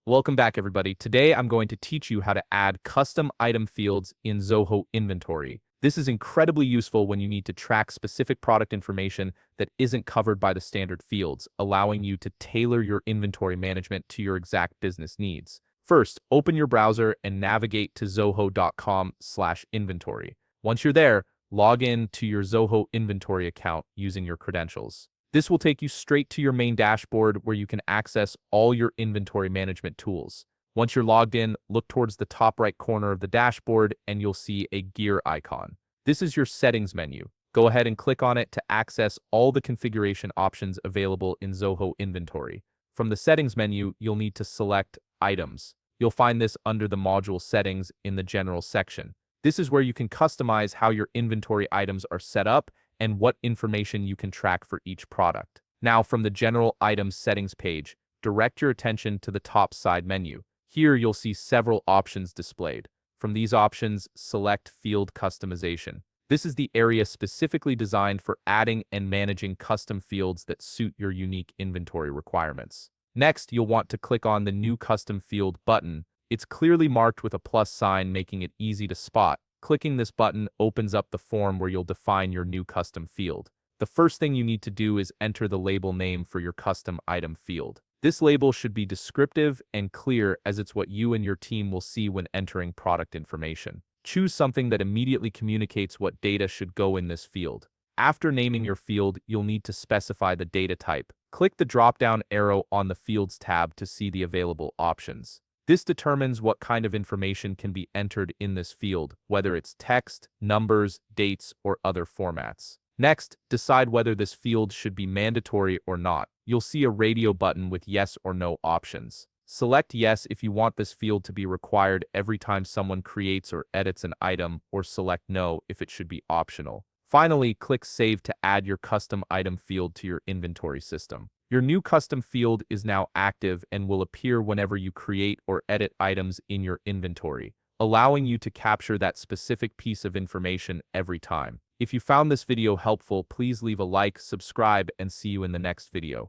Welcome back, everybody. Today, I'm going to teach you how to add custom item fields in Zoho inventory. This is incredibly useful when you need to track specific product information that isn't covered by the standard fields, allowing you to tailor your inventory management to your exact business needs. First, open your browser and navigate to zoho.com/inventory. Once you're there, log in to your Zoho inventory account using your credentials. This will take you straight to your main dashboard where you can access all your inventory management tools. Once you're logged in, look towards the top right corner of the dashboard and you'll see a gear icon. This is your settings menu. Go ahead and click on it to access all the configuration options available in Zoho inventory. From the settings menu, you'll need to select items. You'll find this under the module settings in the general section. This is where you can customize how your inventory items are set up and what information you can track for each product. Now, from the General Items Settings page, direct your attention to the top side menu. Here, you'll see several options displayed. From these options, select Field Customization. This is the area specifically designed for adding and managing custom fields that suit your unique inventory requirements. Next, you'll want to click on the New Custom Field button. It's clearly marked with a plus sign, making it easy to spot. Clicking this button opens up the form where you'll define your new custom field. The first thing you need to do is enter the label name for your custom item field. This label should be descriptive and clear, as it's what you and your team will see when entering product information. Choose something that immediately communicates what data should go in this field. After naming your field, you'll need to specify the data type. Click the drop-down arrow on the Fields tab to see the available options. This determines what kind of information can be entered in this field, whether it's text, numbers, dates, or other formats. Next, decide whether this field should be mandatory or not. You'll see a radio button with yes or no options. Select yes if you want this field to be required every time someone creates or edits an item, or select no if it should be optional. Finally, click Save to add your custom item field to your inventory system. Your new custom field is now active and will appear whenever you create or edit items in your inventory, allowing you to capture that specific piece of information every time. If you found this video helpful, please leave a like, subscribe, and see you in the next video.